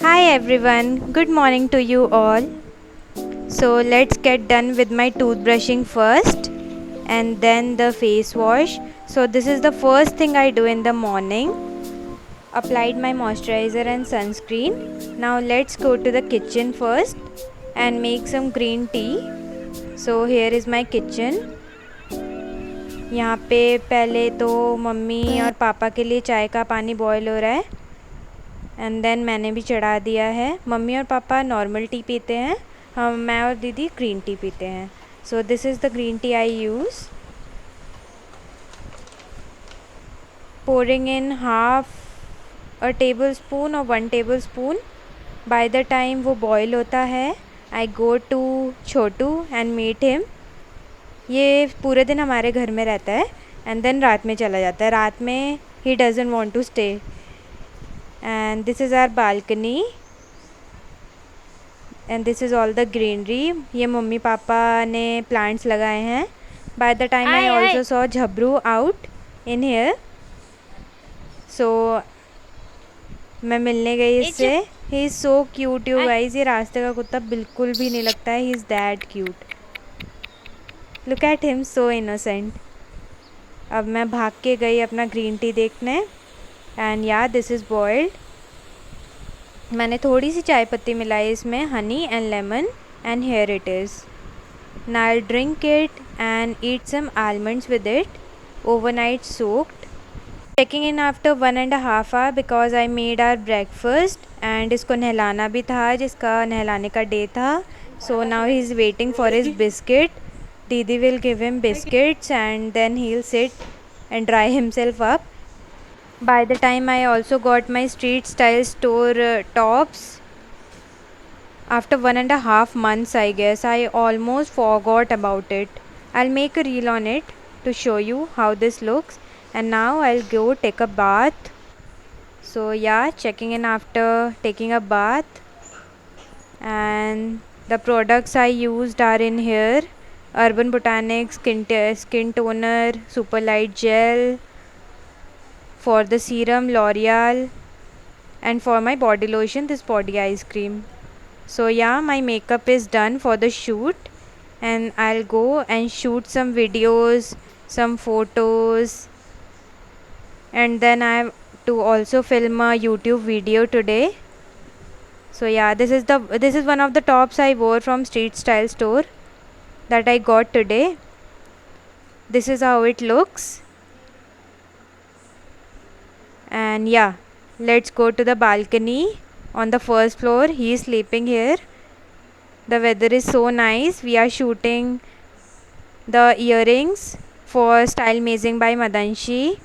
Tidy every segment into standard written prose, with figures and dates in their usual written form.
Hi everyone, good morning to you all. So let's get done with my toothbrushing first and then the face wash. So this is the first thing I do in the morning. Applied my moisturizer and sunscreen. Now let's go to the kitchen first and make some green tea. So here is my kitchen. यहाँ पे पहले तो mummy और पापा के लिए चाय का पानी बॉयल हो रहा है एंड देन मैंने भी चढ़ा दिया है. मम्मी और पापा नॉर्मल टी पीते हैं, मैं और दीदी ग्रीन टी पीते हैं. So this is the green tea I use. Pouring in half a tablespoon और 1 tablespoon. By the time वो बॉयल होता है I go to Chhotu and meet him. ये पूरे दिन हमारे घर में रहता है एंड देन रात में चला जाता है. रात में he doesn't want to stay. And this is our balcony and this is all the greenery. ये मम्मी पापा ने plants लगाए हैं. By the time I also saw झबरू out in here. So मैं मिलने गई इससे. He is so cute you guys. ये रास्ते का कुत्ता बिल्कुल भी नहीं लगता है. He is that cute. Look at him, so innocent. अब मैं भाग के गई अपना ग्रीन टी देखने and yeah this is boiled. मैंने थोड़ी सी चाय पत्ती मिलाई इसमें, honey and lemon and here it is. Now I drink it and eat some almonds with it, overnight soaked. Checking in after 1.5 hour because I made our breakfast and इसको नहलाना भी था, जिसका नहलाने का डे था. So now he is waiting for his biscuit. दीदी will give him biscuits and then he will sit and dry himself up. By the time I also got my street style store tops. After 1.5 months I guess, I almost forgot about it. I'll make a reel on it to show you how this looks. And now I'll go take a bath. So yeah, checking in after taking a bath. And the products I used are in here. Urban Botanics skin toner, super light gel. For the serum, L'Oreal. And for my body lotion, this body ice cream. So yeah, my makeup is done for the shoot and I'll go and shoot some videos, some photos, and then I have to also film a YouTube video today. So yeah, this is one of the tops I wore from Street Style store that I got today. This is how it looks. And yeah, let's go to the balcony on the first floor. He is sleeping here. The weather is so nice. We are shooting the earrings for Style Mazing by Madanshi,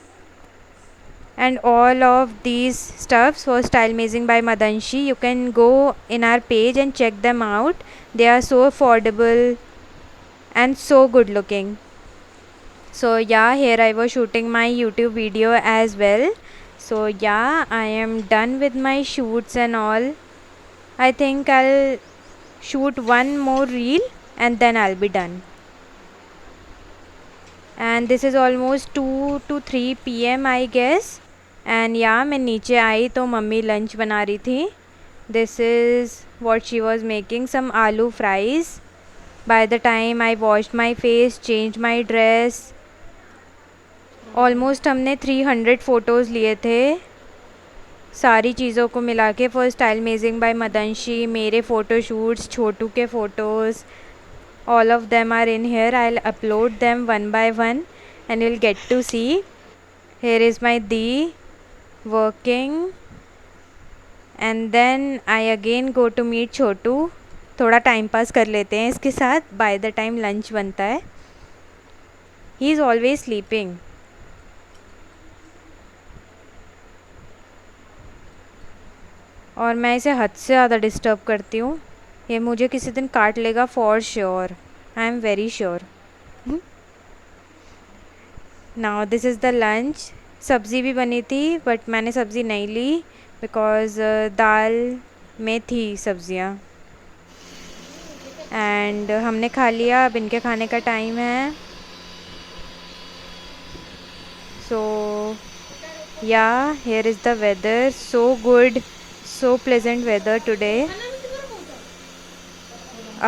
and all of these stuffs for Style Mazing by Madanshi. You can go in our page and check them out. They are so affordable and so good looking. So yeah, here I was shooting my YouTube video as well. So yeah, I am done with my shoots and all. I think I'll shoot one more reel and then I'll be done. And this is almost 2 to 3 PM I guess. And yeah, मैं नीचे आई तो mummy lunch बना रही थी. This is what she was making, some aloo fries. By the time I washed my face, changed my dress, almost हमने 300 photos लिए थे सारी चीज़ों को मिला के फॉर स्टाइल मेजिंग बाय मदंशी. मेरे फ़ोटोशूट्स, छोटू के photos, all of them are in here. I'll upload them one by one and you'll get to see. Here is my Dee working and then I again go to meet छोटू. थोड़ा time pass कर लेते हैं इसके साथ. by the time lunch बनता है. he is always sleeping. और मैं इसे हद से ज़्यादा डिस्टर्ब करती हूँ. ये मुझे किसी दिन काट लेगा for sure. I am very sure. Now this is the lunch. सब्ज़ी भी बनी थी बट मैंने सब्ज़ी नहीं ली बिकॉज़ दाल में थी सब्ज़ियाँ. एंड हमने खा लिया. अब इनके खाने का टाइम है. So yeah here is the weather. So good, so pleasant weather today.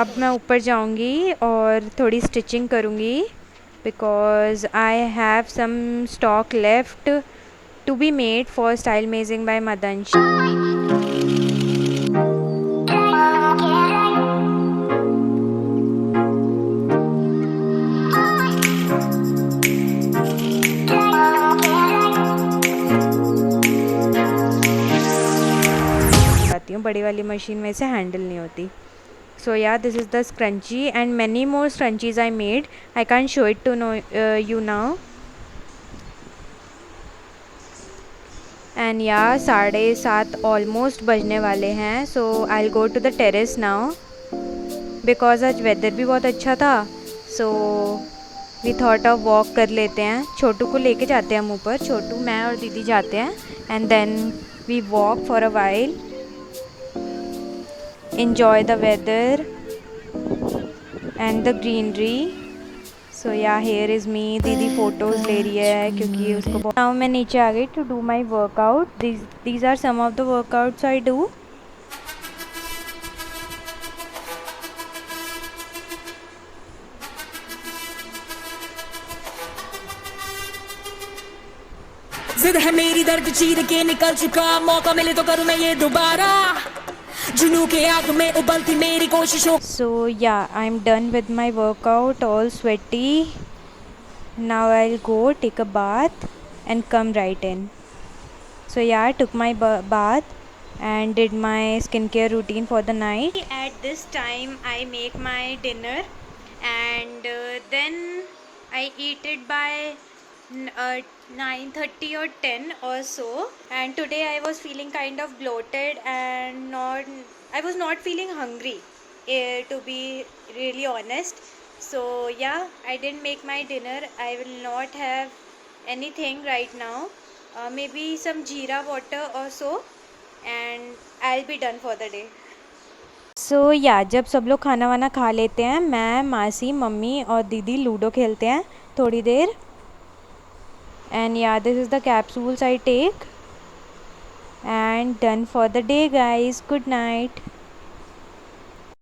अब मैं ऊपर जाऊंगी और थोड़ी स्टिचिंग करूंगी because I have some stock left to be made for style मेजिंग बाय मदंश। बड़ी वाली मशीन में से हैंडल नहीं होती। So yeah, this is the scrunchie and many more scrunchies I made. I can't show it to you now. And yeah, 7:30 almost बजने वाले हैं. So I'll go to the terrace now because आज weather भी बहुत अच्छा था. So we thought of walk कर लेते हैं. छोटू को लेके जाते हैं हम ऊपर. छोटू, मैं और दीदी जाते हैं and then we walk for a while. Enjoy the weather and the greenery. So yeah, here is me. दीदी photos ले रही है क्योंकि उसको बहुत। Now मैं नीचे आ गई to do my workout. These are some of the workouts I do. जिद है मेरी दर्द चीर के निकल चुका, मौका मिले तो करूँ मैं ये दोबारा, जुनू के आग में उबलती मेरी कोशिशों। So yeah, I'm done with my workout, all sweaty. Now I'll go take a bath and come right in. So yeah, I took my bath and did my skincare routine for the night. At this time I make my dinner and then I eat it by 9:30 or 10 or so. And today I was feeling kind of bloated and I was not feeling hungry, to be really honest. So yeah, I didn't make my dinner. I will not have anything right now. Maybe some jeera water or so and I'll be done for the day. So yeah, जब सब लोग खाना वाना खा लेते हैं, मैं, मासी, मम्मी और दीदी लूडो खेलते हैं थोड़ी देर. And yeah, this is the capsules I take and done for the day guys. Good night.